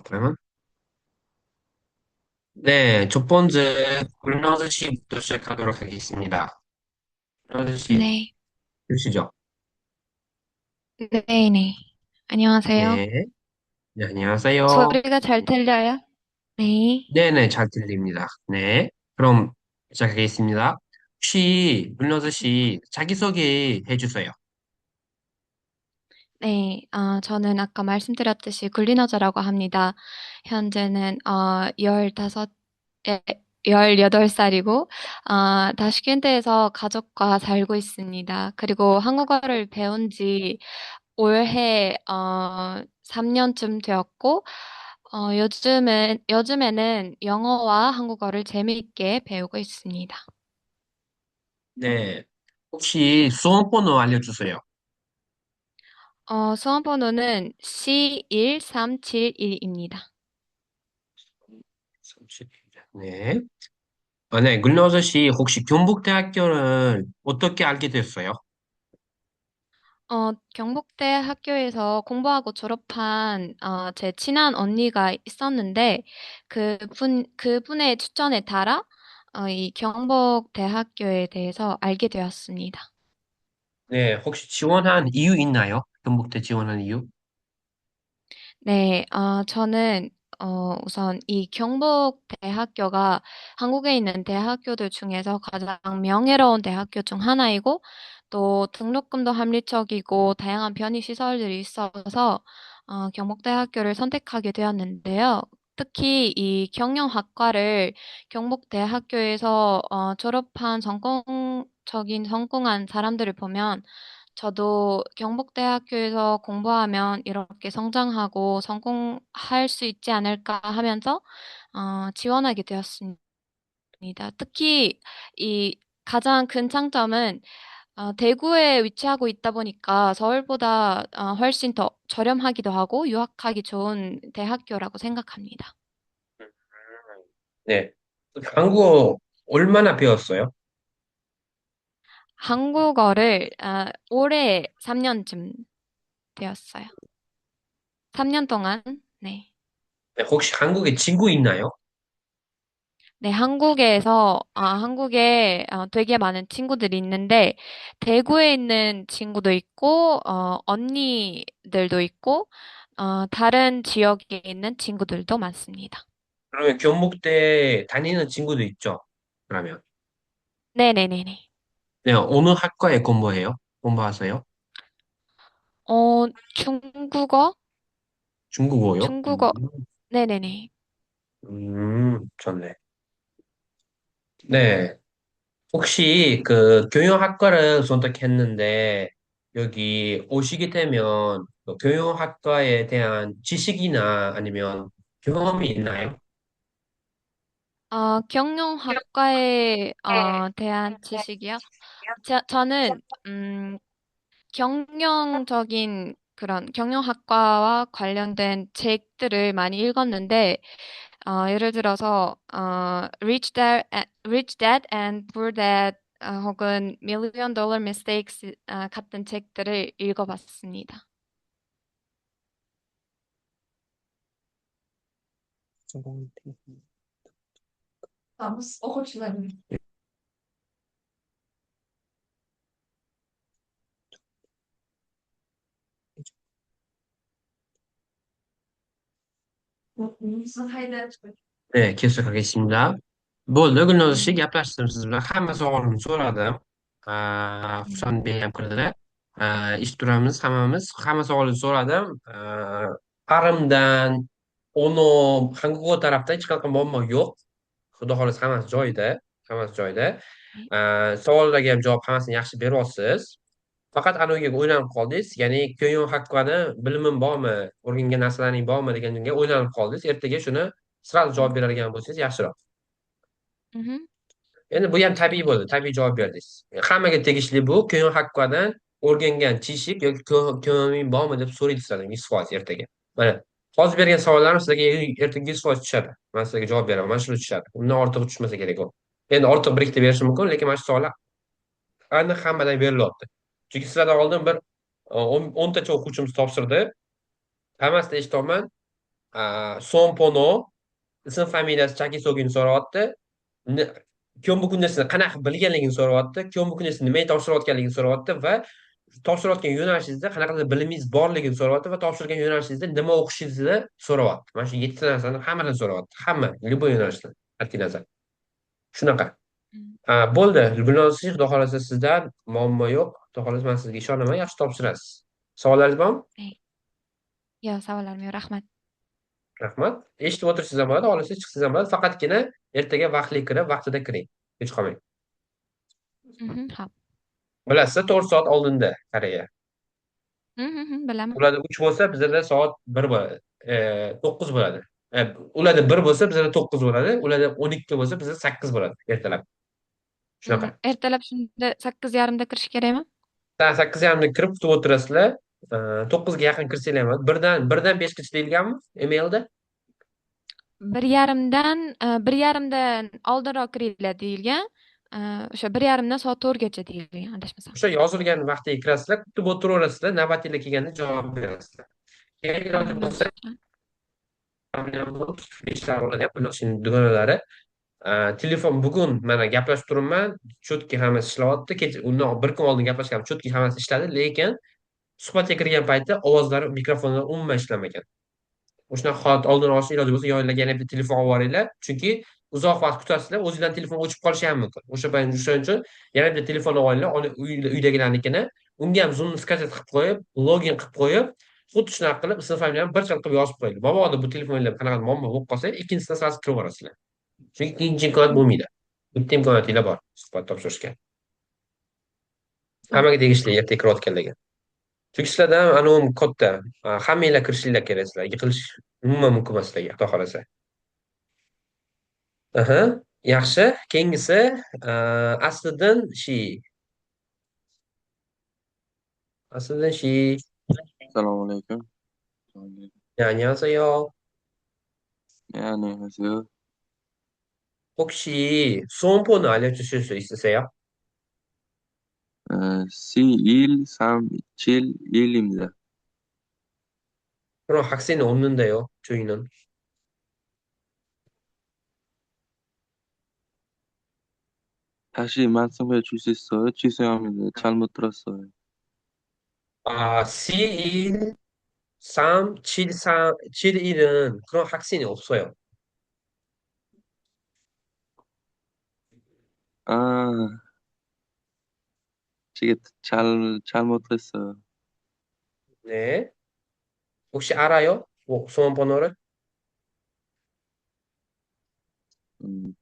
그러면 네, 첫 번째 굴너즈 씨부터 시작하도록 하겠습니다. 굴너즈 씨, 네, 주시죠. 네네. 안녕하세요. 네, 네, 안녕하세요. 소리가 잘 들려요? 네. 네네, 잘 들립니다. 네, 그럼 시작하겠습니다. 혹시 굴너즈 씨 자기소개 해주세요. 네, 저는 아까 말씀드렸듯이 굴리너저라고 합니다. 현재는, 18살이고, 다슈켄트에서 가족과 살고 있습니다. 그리고 한국어를 배운 지 올해, 3년쯤 되었고, 요즘에는 영어와 한국어를 재미있게 배우고 있습니다. 네, 혹시 수험번호 알려주세요. 수험번호는 C1371입니다. 네, 네, 굴너즈 씨 혹시 경북대학교를 어떻게 알게 됐어요? 경북대 학교에서 공부하고 졸업한, 제 친한 언니가 있었는데, 그분의 추천에 따라, 이 경북대학교에 대해서 알게 되었습니다. 네, 혹시 지원한 이유 있나요? 경북대 지원한 이유? 네, 저는 우선 이 경북대학교가 한국에 있는 대학교들 중에서 가장 명예로운 대학교 중 하나이고 또 등록금도 합리적이고 다양한 편의 시설들이 있어서 경북대학교를 선택하게 되었는데요. 특히 이 경영학과를 경북대학교에서 졸업한 성공한 사람들을 보면 저도 경북대학교에서 공부하면 이렇게 성장하고 성공할 수 있지 않을까 하면서 지원하게 되었습니다. 특히 이 가장 큰 장점은 대구에 위치하고 있다 보니까 서울보다 훨씬 더 저렴하기도 하고 유학하기 좋은 대학교라고 생각합니다. 네. 한국어 얼마나 배웠어요? 한국어를 올해 3년쯤 되었어요. 3년 동안, 네. 네, 혹시 한국에 친구 있나요? 네, 한국에 되게 많은 친구들이 있는데, 대구에 있는 친구도 있고, 언니들도 있고, 다른 지역에 있는 친구들도 많습니다. 그러면 경북대 다니는 친구도 있죠? 그러면. 네네네네. 네, 어느 학과에 공부해요? 공부하세요? 중국어? 중국어요? 중국어, 네네네. 좋네. 네. 혹시 그 경영학과를 선택했는데, 여기 오시게 되면 그 경영학과에 대한 지식이나 아니면 경험이 있나요? 경영학과에 대한 지식이요? 저는, 경영적인 그런 경영학과와 관련된 책들을 많이 읽었는데, 예를 들어서, Rich Dad and Poor Dad, 혹은 Million Dollar Mistakes, 같은 책들을 읽어봤습니다. 네, 계속하겠습니다. Bu lögünüzü gaplashtirirsizlar. Hamma savolimni so'radim. Husan Bey ham kirdi. Eshitib turamiz hammamiz. Hamma savolni so'radim. Qarimdan, uni Hangugo tarafda hech qanaqa muammo yo'q. Xudo xohlasa hammasi joyida. Hammasi joyida. Savollarga ham javob hammasini yaxshi beryapsiz. Faqat anaviga o'ylanib qoldingiz. Ya'ni Kyoyo haqqida bilimim bormi, o'rgangan narsalaring bormi deganga o'ylanib qoldingiz. Ertaga shuni sразу javob beradigan bo'lsangiz yaxshiroq. Mhm. Endi bu ham tabiiy bo'ldi, tabiiy javob berdingiz. Hammaga tegishli bu Kyoyo haqqadan o'rgangan tishik yoki ko'ming bormi deb so'raydi sizlardan 100% ertaga. Mana hozir bergan savollarim sizlarga ertaga 100% tushadi. Men sizlarga javob beraman. Mana shuni tushadi. Undan ortiq tushmasa kerak u. Endi ortiq bir ikkita berishi mumkin, lekin mana shu savollar aniq hammadan berilyapti. Chunki sizlardan oldin bir o'ntacha o'quvchimiz topshirdi. Hammasida eshityapman. Sompono ism familiyasi Chakisogini so'rayapti. Ni- Kyomuku kunyasini qanaqa bilganligini so'rayapti. Kyomuku kunyasini nimaga topshirayotganligini so'rayapti va topshirayotgan yo'nalishingizda qanaqadir bilimingiz borligini so'rayapti va topshirgan yo'nalishingizda nima o'qishingizni so'rayapti. Mana shu yettita narsani hammasini so'rayapti. Hamma, любой yo'nalishdan, qat'iy nazar. Shunaqa. Mm. Bo'ldi. Gulnoza, xudo xohlasa sizdan muammo yo'q. Xudo xohlasa man sizga ishonaman, yaxshi topshirasiz. Savollaringiz bormi? Ey, yo'q, savollarim yo'q, rahmat. Rahmat. Eshitib o'tirsangiz ham bo'ladi, xohlasa chiqsangiz ham bo'ladi. Faqatgina ertaga vaqtli kirib, vaqtida kiring. Kech qolmang. Hop. Bilasiz, 4 soat oldinda Koreya. Bilaman. Ularda 3 bo'lsa, bizada soat 1 bo'ladi. 9 bo'ladi. Ularda 1 bo'lsa, bizada 9 bo'ladi. Ularda 12 bo'lsa, bizada 8 bo'ladi ertalab. Shunaqa. Ertalab shunda 8:30da kirish kerakmi? Saat 8:30da kirib kutib o'tirasizlar. 9 ga yaqin kirsanglar ham bo'ladi. Birdan 5gacha deyilganmi emailda? 1:30dan oldinroq kiringlar deyilgan. O'sha 1:30dan soat 4gacha deyilgan, adashmasam. O'sha yozilgan vaqtga kirasizlar, kutib o'tiraverasizlar, navbatinglar kelganda javob berasizlar. Keyin iloji bo'lsa, Bo'ldi. dugonalari telefon bugun mana gaplashib turibman, cho'tki hammasi ishlayapti. Undan bir kun oldin gaplashgandim, cho'tki hammasi ishladi, lekin suhbatga kirgan paytda ovozlari mikrofonlar umuman ishlamagan. O'shunaqa holat oldini olishni iloji bo'lsa, yoyinlarga yana bitta telefon olib boringlar. Chunki uzoq vaqt kutasizlar, o'zingizdan telefon o'chib qolishi ham mumkin. O'shaning uchun yana bitta telefon olib olinglar, uydagilarnikini. Unga ham zoomni skачать qilib qo'yib, login qilib qo'yib, xuddi shunaqa qilib ism familiyani bir xil qilib yozib qo'yinglar. Mabodo bu telefonlar qanaqa muammo bo'lib qolsa, ikkinchisidan sirasi kirib borasizlar. Chunki ikkinchi imkoniyat bo'lmaydi. Bitta imkoniyatinglar bor suhbat topshirishga. Hop. Hammaga tegishli erta kirayotganlarga. Chunki sizlarda ham anavi katta, hammanglar kirishinglar kerak sizlar. Yiqilish umuman mumkin emas sizlarga, xudo xohlasa. Aha, yaxshi. Keyingisi Asliddin Shi. Asliddin Shi. Assalomu alaykum. 안녕하세요. 네, 안녕하세요. 혹시 수험번호 알려주실 수 있으세요? C1371입니다. 그럼 학생은 없는데요, 저희는. 다시 말씀해 주실 수 있어요? 죄송합니다. 잘못 들었어요. C1, 3, 7, 4, 7, 1은 그런 학생이 없어요. 아, 제가 잘못했어요. 네. 혹시 알아요? 수험번호를? 음,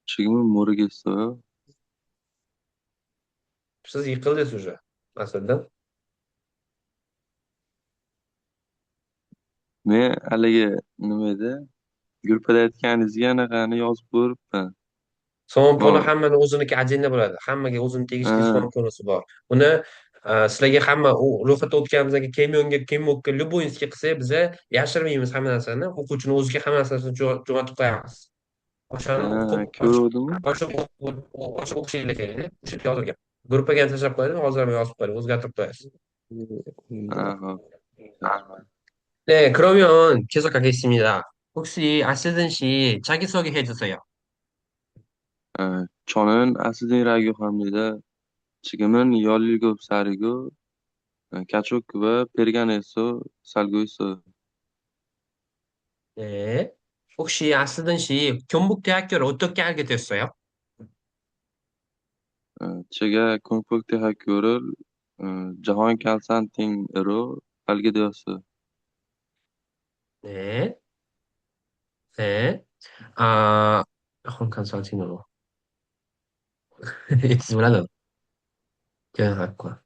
지금은 모르겠어요. Siz yiqildingiz уже. Asliddin. Men haligi nima edi? Gruppada aytganingizga anaqani yozib ko'ribman. Somonponi Bor. hammani o'ziniki ajenda bo'ladi. Hammaga o'zini tegishli Ha, somonponisi bor. Uni sizlarga hamma ro'yxatdan o'tganimizdan keyin kemokka любойinskiy qilsak, biza yashirmaymiz hamma narsani. O'quvchini o'ziga hamma narsasini jo'natib qo'yamiz. O'shani o'qib, ko'ruvdim. ochib o'qishinglar kerak. O'sha yerda yozilgan. Gruppaga ham tashlab qo'yadi, hozir ham yozib qo'yadi, o'zgartirib qo'yasiz. Hop. 네, 그러면 계속 가겠습니다. 혹시 아시든 씨 자기소개 해주세요. 저는 아스딘 라기호입니다. 지금은 17살이고, 가족과 베르간에서 살고 있어요. 네. 혹시 아시든 씨 경북대학교를 어떻게 알게 됐어요? 제가 건국대학교를 Jahon Konstantin으로 알게 되었어요. 네. 네. 아, 컨설팅으로. 몰라도 경영학과.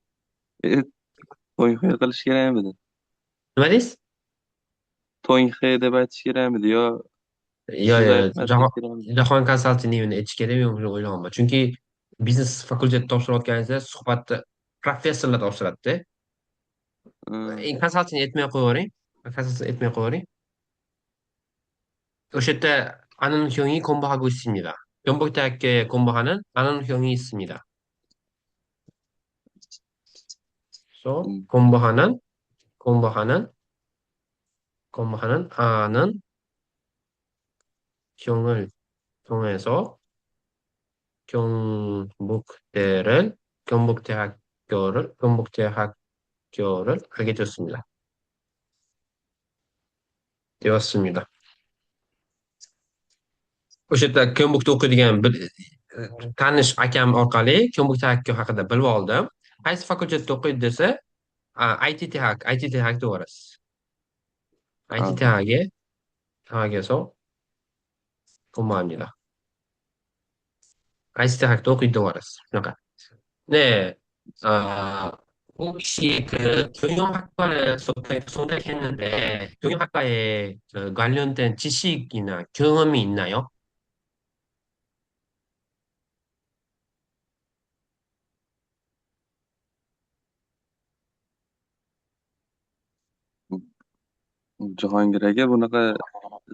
To'yinxo'ya qilish kerakmidi? nima deysiz? To'yinxo'ya deb aytish kerakmidi yo siz yo'q, aytmaslik kerakmidi? jahon konsaltingini aytish kerakmi yo'q o'ylayapman. Chunki biznes fakulteti topshirayotganingizda suhbatni professorlar topshiradi-da. Hmm, Konsalting aytmay qo'yavering. Konsalting aytmay qo'yavering. o'sha yerda 아는 형이 공부하고 있습니다. 경북대학교에 공부하는 아는 형이 있습니다. 그래서 hmm. 공부하는 근무하는 아는 경을 통해서 경북대를 경북대학교를 알게 되었습니다. 되었습니다. O'sha yerda Kyombukda o'qiydigan bir tanish akam orqali Kyombukda hakka haqida bilib oldim. Qaysi fakultetda o'qiydi desa, ITT to'g'risi. ITT Aha. 하게서 근무합니다. ITT 학도 o'qiydi to'g'risi. Shunaqa. 네, 아, 혹시 그 경영학과를 선택했는데 경영학과에 그 관련된 지식이나 경험이 있나요? Jahongir aka bunaqa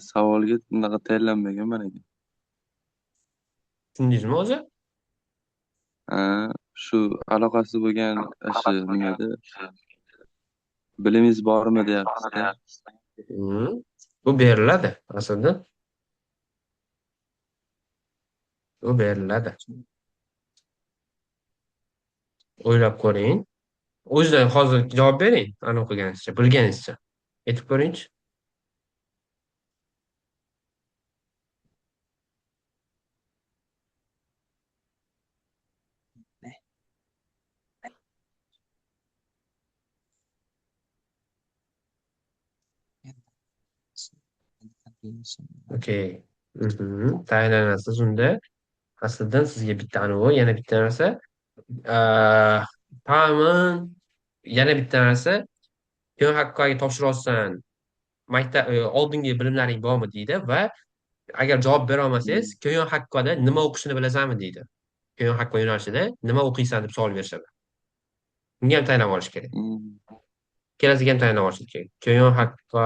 savolga bunaqa tayyorlanmaganman aka. Tushundingizmi o'zi? Ha, shu aloqasi bo'lgan shu nimada bilimingiz bormi deyapsizda. Hmm. Bu beriladi aslida. Bu beriladi. O'ylab ko'ring. O'zidan hozir javob bering. Ani o'qiganingizcha, bilganingizcha. Aytib ko'ringchi. Okey. Tayinlanasiz unda. Aslida sizga bitta anavi, yana bitta narsa. Ah, Ta'min, yana bitta narsa. Keyin haqqoga topshirolsan, maktab oldingi bilimlaring bormi deydi va agar javob bera olmasangiz, Hmm. keyin haqqoda nima o'qishni bilasanmi deydi. Keyin haqqo yo'nalishida nima o'qiysan deb savol berishadi. Bunga ham tayinlab olish kerak. Hmm. Kelasiga ham tayinlab olish kerak. Keyin haqqo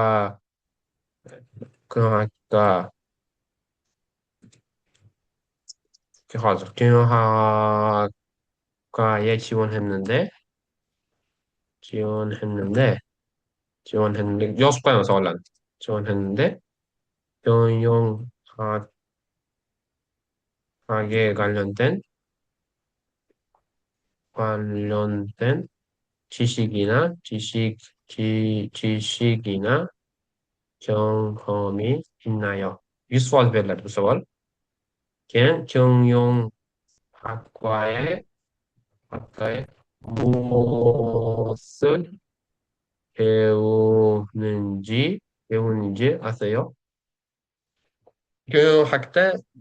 hozir keyin haqqoga 지원했는데 yozib qo'yaman savollarni. 지원했는데 경영학과에 관련된 지식이나 경험이 있나요? 유스월 베를라드 savol. Keyin 경영학과에 무엇을 배우는지 아세요?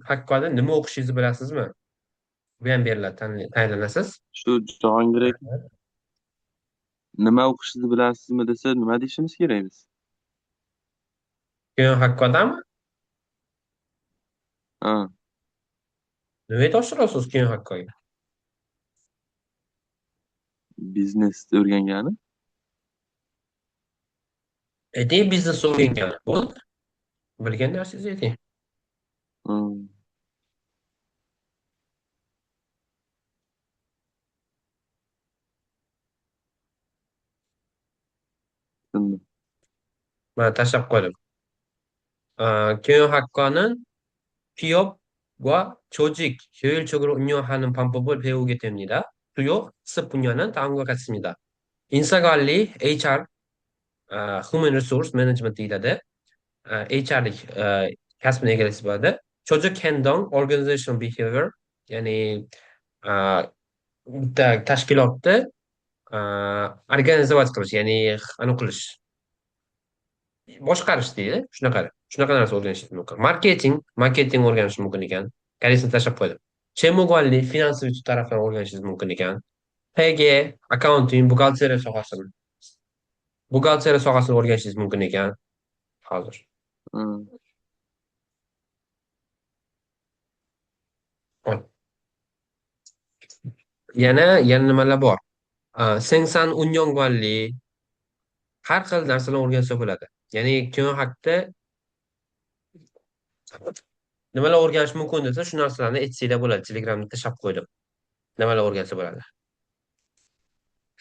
학과da nima o'qishingizni bilasizmi? Bu ham beriladi, tayinlanasiz. Shu Jahongir aka nima o'qishni bilasizmi desa nima deyishimiz kerak biz? Hakkodami? Ha, Nima topshirasiz hakkoga? biznes o'rgangani. Ayting, biznes o'rgangan. Bo'ldi. Bilgan narsangizni ayting. Hmm. Tushundim. Mana tashlab qo'ydim. 경영학과는 기업과 조직 효율적으로 운영하는 방법을 배우게 됩니다. 주요 학습 분야는 다음과 같습니다. 인사관리, HR, Human Resource Management deyiladi. HRlik kasbni egallasi bo'ladi. Chojik Hendong Organizational Behavior, ya'ni bitta tashkilotni organizatsiya qilish, ya'ni anaqa qilish, boshqarish deydi. Shunaqa narsa o'rganishingiz mumkin. Marketing o'rganish mumkin ekan. Koreysni tashlab qo'ydim. Chemugonli, finansiy tarafdan o'rganishingiz mumkin ekan. PG, accounting, buxgalteriya sohasini o'rganishingiz mumkin ekan hozir. Hmm. Yana nimalar bor? Sengsan unyon har xil narsalar o'rgansa bo'ladi. Ya'ni kino haqida nimalar o'rganish mumkin desa, shu narsalarni aytsanglar bo'ladi. Telegramda tashlab qo'ydim. Nimalar o'rgansa bo'ladi.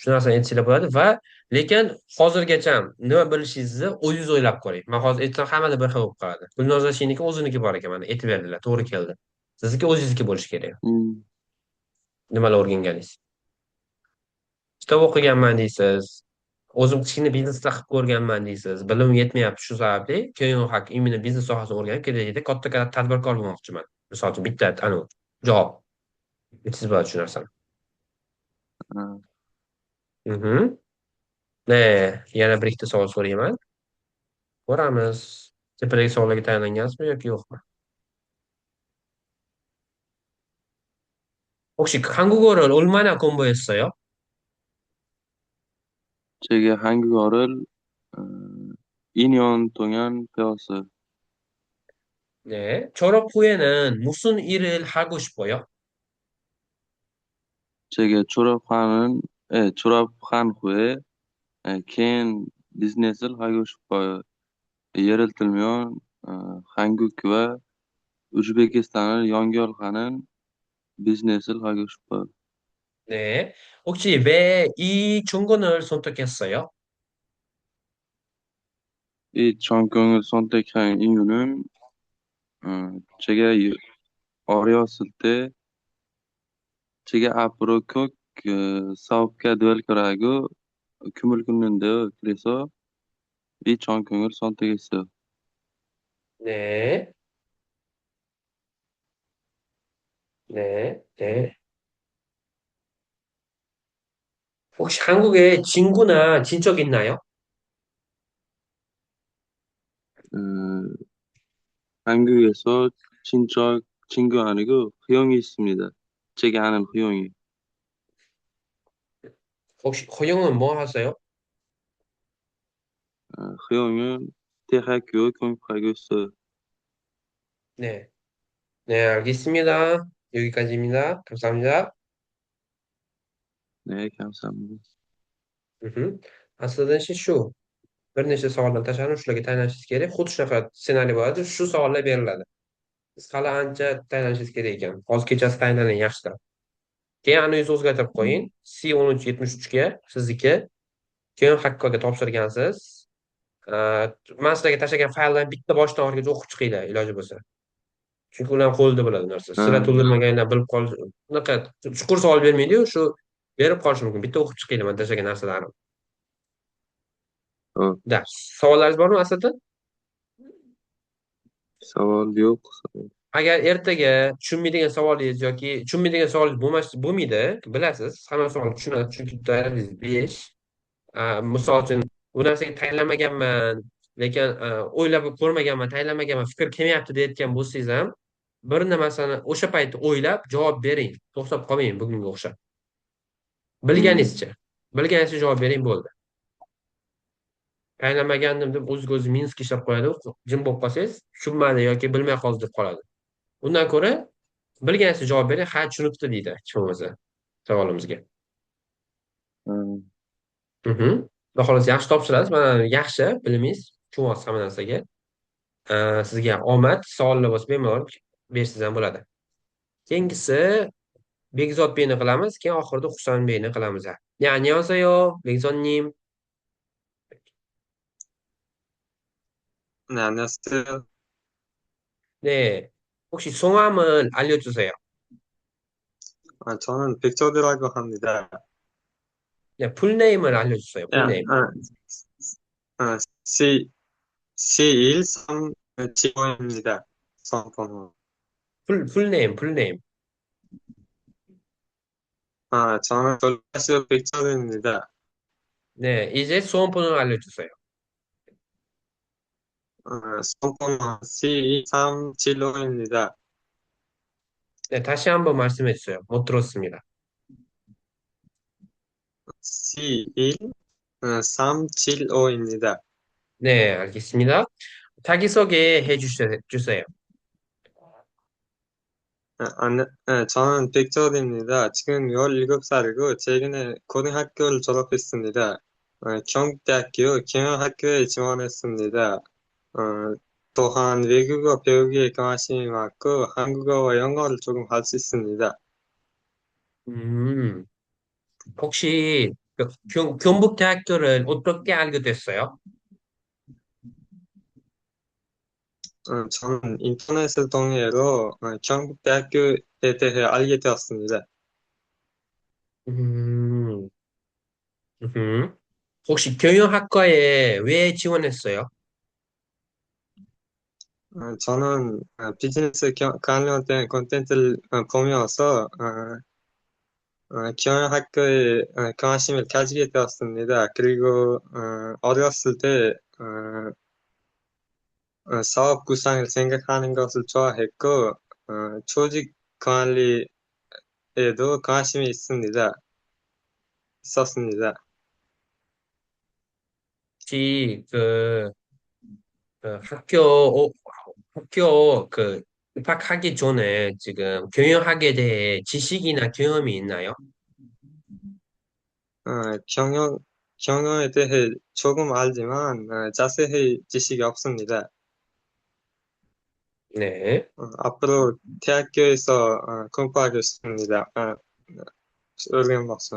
Shu narsani aytsanglar bo'ladi va Lekin hozirgacha nima bilishingizni o'zingiz o'ylab ko'ring. Men hozir aytsam hammada bir xil bo'lib qoladi. Gulnoza shiniki o'ziniki bor ekan, mana aytib berdilar, to'g'ri keldi. Sizniki o'zingizniki bo'lishi kerak. Hmm. Nimalar o'rganganingiz? Kitob o'qiganman deysiz. O'zim kichkina biznesda qilib ko'rganman deysiz. Bilimim yetmayapti shu sababli keyin haq imенно biznes sohasini o'rganib kelajakda katta tadbirkor bo'lmoqchiman. Misol uchun bitta anavi javob. Aytasiz bo'ladi shu narsani. Ha. Mhm. Yana bir ikkita savol so'rayman. Ko'ramiz. Tepadagi savollarga tayyorlangansizmi yoki yo'qmi? 혹시 한국어를 얼마나 공부했어요? 제가 한국어를 어, 2년 동안 배웠어요. 네. 졸업 후에는 무슨 일을 하고 싶어요? 제가 졸업한 후에 keyin biznes을 하고 싶어요. 예를 들면 한국과 우즈베키스탄을 연결하는 비즈니스를 하고 싶어요. 네. 혹시 왜 이 전공을 선택했어요? 이 전공을 선택한 이유는 제가 어렸을 때 제가 앞으로 꼭 사업가 될 거라고 꿈을 꿨는데요. 그래서 이 전공을 선택했어요. 네. 네. 네. 혹시 한국에 친구나 친척 있나요? 어, 한국에서 친척 친구 아니고 형이 있습니다. 제가 아는 형이. 혹시 허영은 뭐 하세요? 형은 대학교 공부하고 있어요. 네. 네, 알겠습니다. 여기까지입니다. 감사합니다. 네, 감사합니다. Mhm. Aslida shu bir nechta savoldan tashlanib shularga tayyorlanishingiz kerak. Xuddi shunaqa ssenariy bo'ladi. Shu savollar beriladi. Siz hali ancha tayyorlanishingiz kerak ekan. Hozir kechasi tayyorlaning yaxshidan. Keyin analizni o'zgartirib qo'ying. C1373 ga sizniki. Keyin Hakkoga topshirgansiz. Man sizlarga tashlagan fayllarni bitta boshidan oxirigacha o'qib chiqinglar iloji bo'lsa. Chunki ular qo'lida bo'ladi narsa. Sizlar Ha, to'ldirmaganlar bilib qolish, unaqa chuqur savol bermaydi-yu, shu berib qolishi mumkin. Bitta o'qib chiqinglar man tashlagan narsalarim. hop. Savollaringiz bormi aslida? Savol yo'q. Agar ertaga tushunmaydigan savolingiz yoki tushunmaydigan savolingiz bo'lmaydi, bilasiz, hamma savolni tushunadi, chunki darajangiz 5. Misol uchun bu narsaga tayyorlamaganman, lekin o'ylab ko'rmaganman, tayyorlamaganman, fikr kelmayapti deyotgan bo'lsangiz ham bir narsani o'sha paytda o'ylab javob bering. To'xtab qolmang bugunga o'xshab. Hmm, Bilganingizcha. Bilganingizcha javob bering bo'ldi. Tayyorlamagandim deb o'ziga o'zi minusga ishlab qo'yadi. Jim bo'lib qolsangiz, tushunmadi yoki bilmay qoldi deb qoladi. Undan ko'ra bilganingizcha javob bering, ha tushunibdi deydi hech bo'lmasa savolimizga. ha. Mhm. Xudo xohlasa yaxshi topshirasiz. Mana yaxshi bilimingiz chumoqsiz hamma narsaga. Sizga omad, savollar bo'lsa bemalol bersangiz ham bo'ladi. Keyingisi Bekzod Beyni qilamiz, keyin oxirida Husan Beyni qilamiz. 네, 안녕하세요, 백선님. 네, 안녕하세요. 네, 혹시 성함을 알려주세요. 저는 백조드라고 합니다. 네, 풀네임을 알려주세요. 야, 풀네임. C, C1375입니다. 성번호. 풀네임. 저는 돌라스 백조드입니다. 네, 이제 수험번호 알려주세요. 성번호 C2375입니다. 네, 다시 한번 말씀해 주세요. 못 들었습니다. C1375입니다. 네, 알겠습니다. 자기소개 주세요. 저는 백조드입니다. 지금 17살이고, 최근에 고등학교를 졸업했습니다. 경북대학교 경영학교에 지원했습니다. 또한 외국어 배우기에 관심이 많고, 한국어와 영어를 조금 할 수 있습니다. 음, 혹시 경북대학교를 어떻게 알게 됐어요? 저는 인터넷을 통해서 경북대학교에 대해 알게 되었습니다. 음, 음. 혹시 경영학과에 왜 지원했어요? 저는 비즈니스 관련된 콘텐츠를 보면서 경영학교에 관심을 가지게 되었습니다. 그리고 어렸을 때 사업 구상을 생각하는 것을 좋아했고 조직 관리에도 관심이 있었습니다. 혹시 그 학교 입학하기 전에 지금 경영학에 대해 지식이나 경험이 있나요? 어, 경영, 경영에 대해 조금 알지만 자세히 지식이 없습니다. 네, 앞으로 대학교에서 공부하겠습니다. 어려운 박사.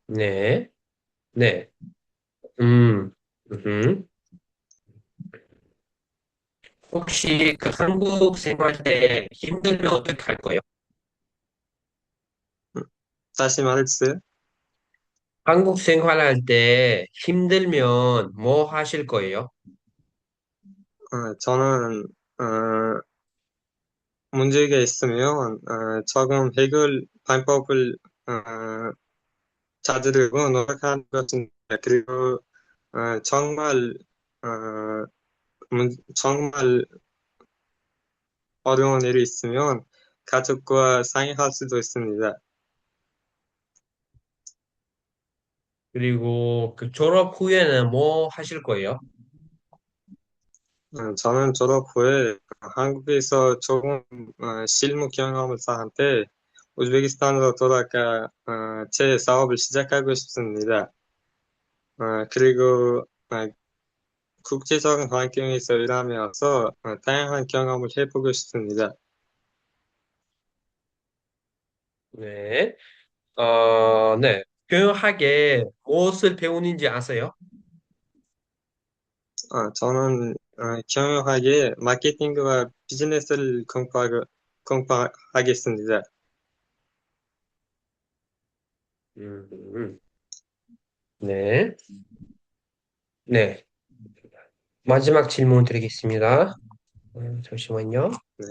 네, 네. 음, 음. 혹시 그 한국 생활 때 힘들면 어떻게 할 거예요? 다시 말해주세요. 한국 생활할 때 힘들면 뭐 하실 거예요? 저는 문제가 있으면 조금 해결 방법을 찾으려고 노력하는 것입니다. 그리고 정말 어, 정말 어려운 일이 있으면 가족과 상의할 수도 있습니다. 그리고 그 졸업 후에는 뭐 하실 거예요? 저는 졸업 후에 한국에서 조금 실무 경험을 쌓은 뒤 우즈베키스탄으로 돌아가 제 사업을 시작하고 싶습니다. 그리고 국제적인 환경에서 일하면서 다양한 경험을 해보고 싶습니다. 네. 네. 교육학에 무엇을 배우는지 아세요? 저는 경영학에 마케팅과 비즈니스를 공부하겠습니다. 음, 네. 네. 마지막 질문 드리겠습니다. 잠시만요. 네.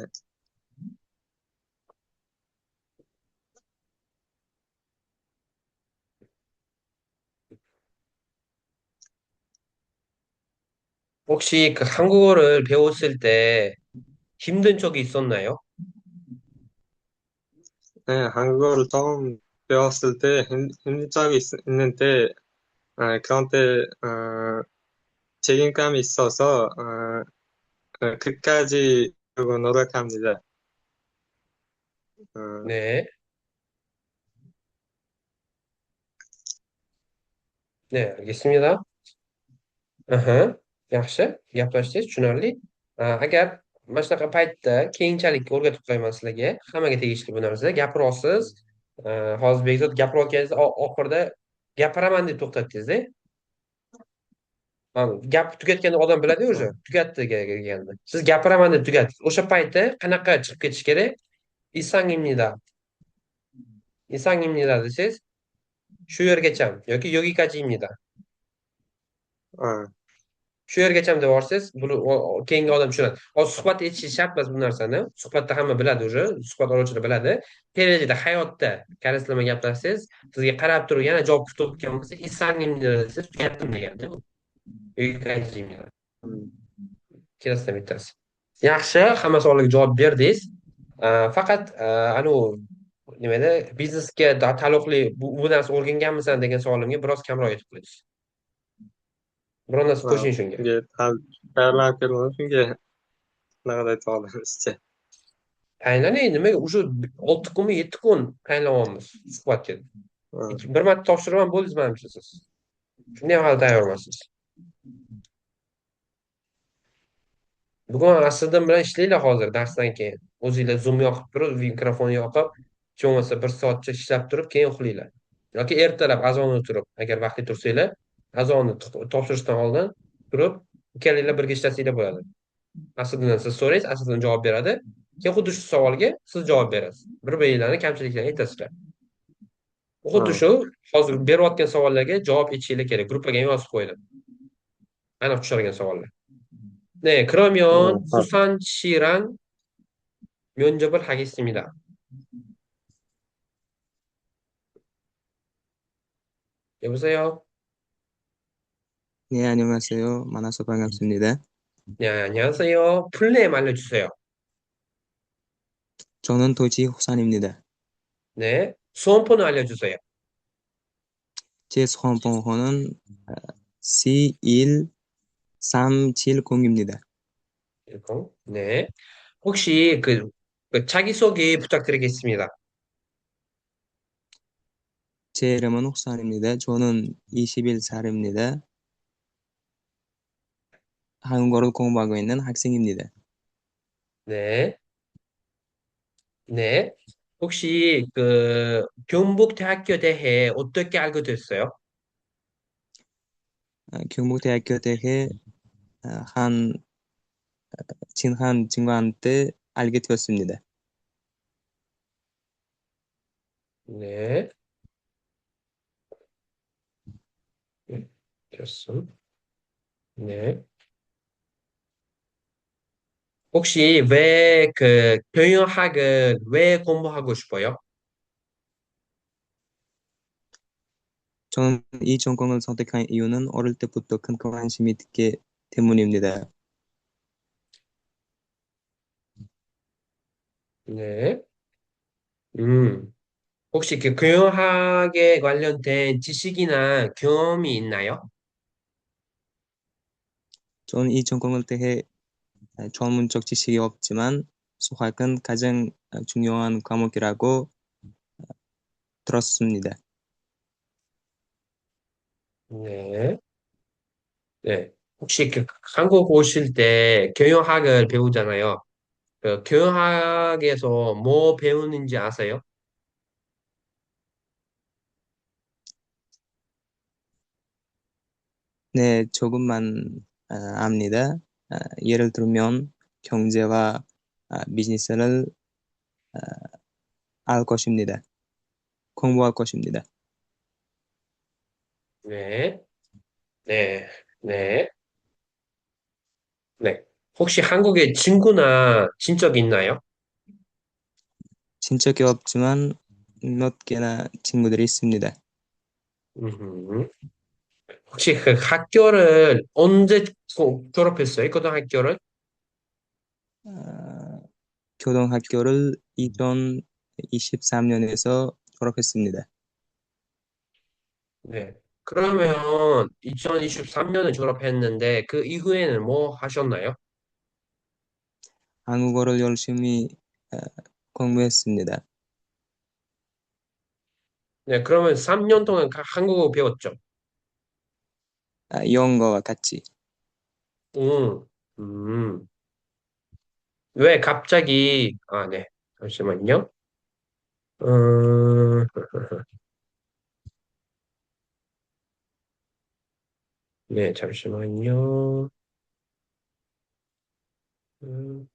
혹시 그 한국어를 배웠을 때 힘든 적이 있었나요? 네, 한국어를 처음 배웠을 때 힘든 적이 있는데 그런 때 책임감이 있어서 끝까지 하려고 노력합니다. 어, 네. 네, 알겠습니다. Aha, yaxshi, gaplashdingiz, tushunarli. Agar mana shunaqa paytda keyinchalik o'rgatib qo'yaman sizlarga, hammaga tegishli bu narsa. Gapirasiz. Hozir Bekzod gapirayotganingiz oxirida gapiraman deb to'xtatdingizda. Gap tugatganda odam biladi уже, tugatdi deganda. Siz gapiraman deb tugatdingiz. O'sha paytda qanaqa chiqib ketish kerak? Isanimnida. Isanimnida desangiz, shu yergacham yoki yogikachimnida. 어, Shu yergacham deb yuborsangiz, buni keyingi odam tushunadi. Hozir suhbat etishish shart emas bu narsani. Suhbatda hamma biladi уже, suhbat oluvchilar biladi. Kelajakda hayotda koreys tilida gaplashsangiz, sizga qarab turib yana javob kutayotgan bo'lsa, isanimni desangiz, tugatdim deganda bu. Ikkalasidan bittasi. Yaxshi, hamma savollarga javob berdingiz. Faqat anavi nimada biznesga taalluqli bu narsa o'rganganmisan degan savolimga biroz kamroq yetib qo'ydingiz. Biror narsa qo'shing shunga. 이게 다 tayyorlanib keldim. Shunga naqad ayta olishcha. Tayinlanay nimaga уже 6 kunmi 7 kun tayinlayapmiz suhbatga. 어, Bir marta topshirib ham bo'ldingiz manimcha siz. Shunday ham hali tayyor emassiz. Bugun Asliddin bilan ishlanglar hozir darsdan keyin. O'zinglar Zoom yoqib turib, mikrofon yoqib, hech bo'lmasa bir soatcha ishlab turib, keyin uxlanglar. yoki ertalab azonni turib, agar vaqti tursanglar, azonni topshirishdan oldin turib, ikkalanglar birga ishlasanglar bo'ladi. Aslidan siz so'raysiz, Aslidan javob beradi. Keyin xuddi shu savolga siz javob berasiz. Bir-biringlarni kamchiliklarini aytasizlar. Xuddi Ha, shu hozir berayotgan savollarga javob etishinglar kerak. Gruppaga ham yozib qo'ydim. Aniq tushirgan savollar. 네, 그러면 ha. 수산 씨랑 면접을 하겠습니다. 여보세요? 네, 안녕하세요. 만나서 반갑습니다. 네, 안녕하세요. 풀네임 알려주세요. 저는 도지 호산입니다. 네, 수험번호 알려주세요. 제 소원번호는 C1370입니다. 네. 혹시 그 자기소개 부탁드리겠습니다. 제 이름은 호산입니다. 저는 21살입니다. 한국어를 공부하고 있는 학생입니다. 네, 네. 혹시 그 경북대학교 대해 어떻게 알게 됐어요? 경북대학교 대해 한 친한 친구한테 알게 되었습니다. 네, 됐음. 네. 혹시 왜 그 경영학을 왜 공부하고 싶어요? 저는 이 전공을 선택한 이유는 어릴 때부터 큰 관심이 있기 때문입니다. 네. 음. 혹시 그 경영학에 관련된 지식이나 경험이 있나요? 저는 이 전공을 대해 전문적 지식이 없지만 수학은 가장 중요한 과목이라고 들었습니다. 네. 네. 혹시 그 한국 오실 때 경영학을 배우잖아요. 그 경영학에서 뭐 배우는지 아세요? 네, 조금만 압니다. 예를 들면 경제와 비즈니스를 아, 알 것입니다. 공부할 것입니다. 네. 네. 네. 네. 혹시 한국에 친구나 친척 있나요? 친척이 없지만 몇 개나 친구들이 있습니다. 음. 혹시 그 학교를 언제 졸업했어요? 고등학교를? 아, 교동학교를 2023년에서 졸업했습니다. 네. 그러면 2023년에 졸업했는데 그 이후에는 뭐 하셨나요? 한국어를 열심히 아, 공부했습니다. 네, 그러면 3년 동안 한국어 배웠죠? 영어와 같이. 음, 음. 왜 갑자기, 아, 네. 잠시만요. 음, 네, 잠시만요. 음,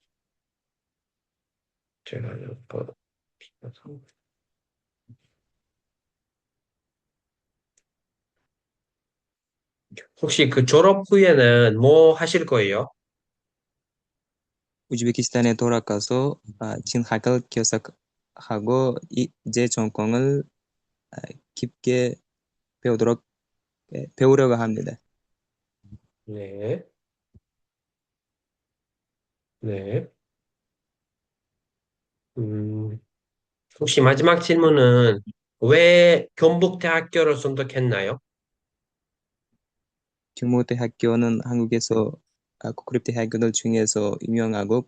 제가, 어, 혹시 그 졸업 후에는 뭐 하실 거예요? 우즈베키스탄에 돌아가서 진학을 계속하고 제 전공을 깊게 배우려고 합니다. 네, 네. 음, 혹시 마지막 질문은 왜 경북대학교를 선택했나요? 경북대학교는 한국에서 국립대학교들 중에서 유명하고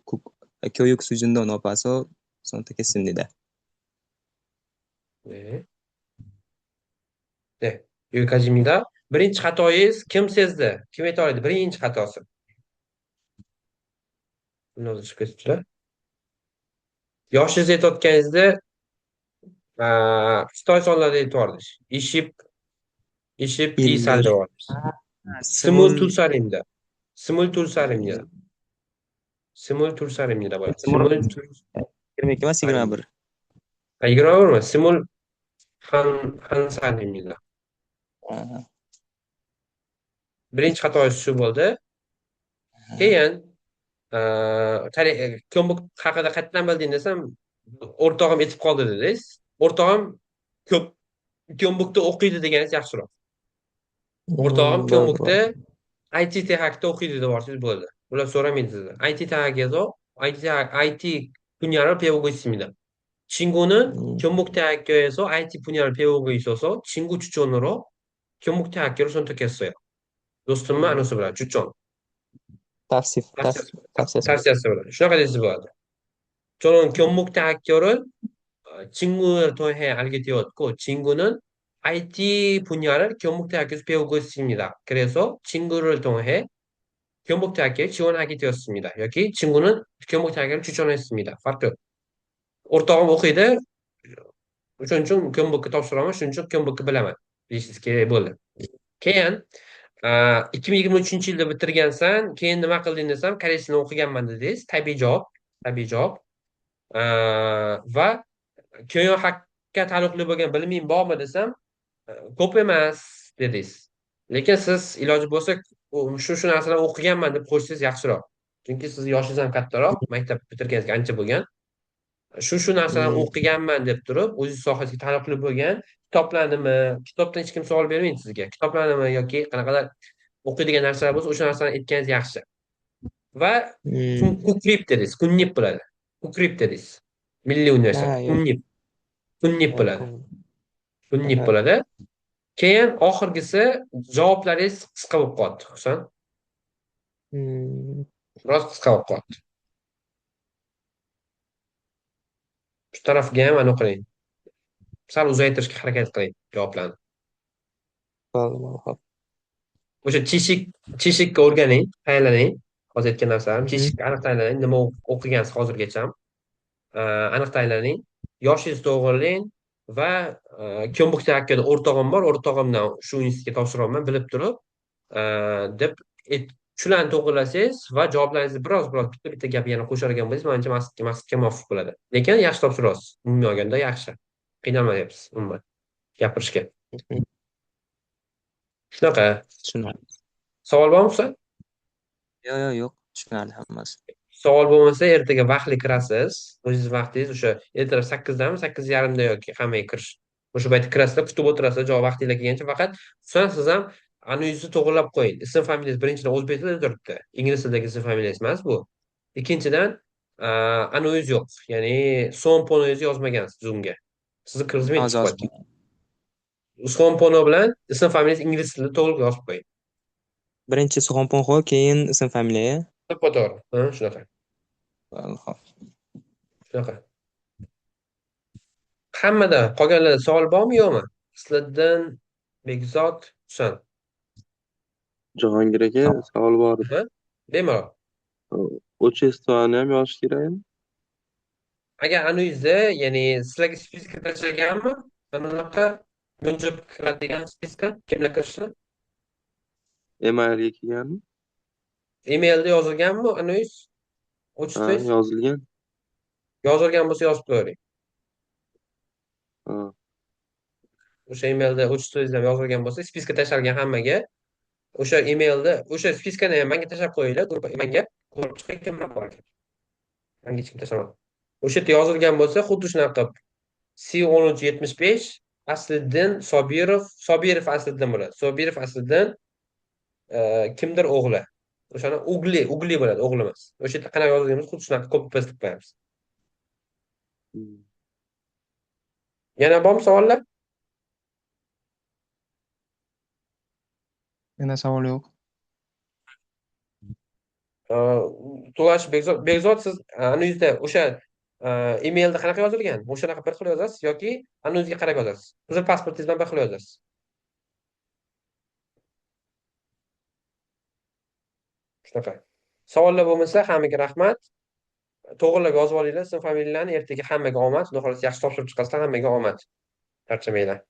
교육 수준도 높아서 선택했습니다. 네, 네. 여기까지입니다. Birinchi xatoyingiz kim sezdi? Kim ayta oladi? Birinchi xatosi. Yoshingiz yetayotganingizda Xitoy sonlarida aytvordish. Ishib Yillar. tisal devordish. Simul Simul tursarimnida. Simul tursarimnida bo'ladi. Simul 22 emas, 21. 21mi? Simul Hansalimnida. Aha. Birinchi xatosi shu bo'ldi. Keyin ko'mik haqida qayerdan bilding desam, o'rtog'im aytib qoldi dedingiz. O'rtog'im ko'p ko'mbukda o'qiydi deganingiz yaxshiroq. O'rtog'im ko'mbukda IT texakda o'qiydi devorsiz bo'ldi. Ular so'ramaydi sizdan. IT texak에서 IT 분야를 배우고 있습니다. 친구는 경북대학교에서 IT 분야를 배우고 있어서 친구 추천으로 경북대학교를 선택했어요. do'stimni anisi bilan chuchon. Tavsif, tavsiyasi. Tavsiyasi bilan. Shunaqa desa bo'ladi. 저는 경북대학교를 친구를 통해 알게 되었고, 친구는 IT 분야를 경북대학교에서 배우고 있습니다. 그래서 친구를 통해 경북대학교에 지원하게 되었습니다. 여기 친구는 경북대학교를 추천했습니다. farqi. O'rtog'im o'qiydi, shuning uchun ko'mbukka topshiraman, shuning uchun ko'mbukka bilaman deyishingiz kerak bo'ldi. Keyin 2023-yilda bitirgansan, keyin nima qilding desam, koreys tilini o'qiganman dedingiz. Tabiiy javob, tabiiy javob. Va ko'yin haqqa taalluqli bo'lgan biliming bormi desam, ko'p emas dedingiz. Lekin siz iloji bo'lsa shu narsalarni o'qiganman deb qo'ysangiz yaxshiroq. Chunki siz yoshingiz ham kattaroq, maktab bitirganingizga ancha bo'lgan. Shu narsalarni o'qiganman deb turib, o'ziz sohasiga taalluqli bo'lgan kitoblarnimi, kitobdan hech kim savol bermaydi sizga. Kitoblarnimi yoki qanaqadir o'qiydigan narsalar bo'lsa, o'sha narsani aytganingiz yaxshi. Va kukrip dedingiz, kunnip bo'ladi. Kukrip dedingiz. Milliy universitet, kunnip bo'ladi. Kunnip bo'ladi. Keyin oxirgisi javoblaringiz qisqa bo'lib qoldi, Husan. Biroz qisqa bo'lib qoldi. Shu tarafga ham aniq qiling. Sal uzaytirishga harakat qiling javoblarni. O'sha chishikka o'rganing, tayinlaning. Hozir aytgan narsalarim, chishikka aniq tayinlaning. Nima o'qigansiz hozirgacha? Aniq tayinlaning. Yoshingizni to'g'rilang va Ko'mbukda o'rtog'im bor, o'rtog'imdan shu institutga topshiryapman, bilib turib, deb shularni to'g'rilasangiz va javoblaringizni bitta gap yana qo'shadigan bo'lsangiz, menimcha maqsadga muvofiq bo'ladi. Lekin yaxshi topshirasiz. Umumiy olganda yaxshi. Qiynalmayapsiz umuman gapirishga. Shunaqa. Savol bormi, Husan? Yo'q, tushunarli hammasi. Savol bo'lmasa, ertaga vaqtli kirasiz. O'zingiz vaqtingiz o'sha ertalab 8dami, 8:30da yoki hammaga kirish. O'sha paytda kirasizlar, kutib o'tirasizlar, javob vaqtinglar kelgancha. Faqat Husan, siz ham anuyizni to'g'rilab qo'ying. Ism familiyangiz birinchidan o'zbek tilida turibdi. Ingliz tilidagi ism familiyangiz emas bu. Ikkinchidan, anuyiz yo'q. Ya'ni son ponoyizni yozmagansiz Zoomga. Sizni kirgizmaydi suhbatga. Son pono bilan ism familiyangiz ingliz tilida to'g'ri yozib qo'ying. Birinchi Suxonponxo, keyin ism familiya. To'g'ri. Shunaqa. Shunaqa. Hammada qolganlarda savol bormi, yo'qmi? Sizlardan Bekzod, Husan. Jahongir aka, savol bor. Bemalol. Otchestvoni ham yozish kerakmi? Agar anuyizda, ya'ni sizlarga spiska tashlaganmi? Anaqa yo'njib kiradigan spiska kimlar kirishdi? Emailga kelganmi? Emailda yozilganmi anuyiz? O'chitish? Yozilgan. Yozilgan bo'lsa yozib qo'ying. Ha. O'sha emailda o'chitishda yozilgan bo'lsa, spiska tashlangan hammaga. O'sha emailda, o'sha spiskani ham menga tashlab qo'yinglar, menga ko'rib chiqing kimlar bor ekan. Menga hech kim tashlamadi. O'sha yerda yozilgan bo'lsa, xuddi shunaqa C1075 Asliddin Sobirov Asliddin bo'ladi. Sobirov Asliddin kimdir o'g'li. O'shani Ugli bo'ladi, o'g'li emas. O'sha yerda qanaqa yozilganimiz xuddi shunaqa copy paste qilib qo'yamiz. Yana bormi savollar? Yana savol yo'q. Tug'ash Bekzod, siz anuyizda o'sha emailda qanaqa yozilgan? O'shanaqa bir xil yozasiz yoki anuyizga qarab yozasiz? Qizil pasportingiz bilan bir xil yozasiz. Shunaqa. Savollar bo'lmasa, hammaga rahmat. To'g'rilab yozib olinglar sizning familiyalarni, ertaga hammaga omad. Xudo xohlasa yaxshi topshirib chiqasizlar, hammaga omad. Charchamanglar.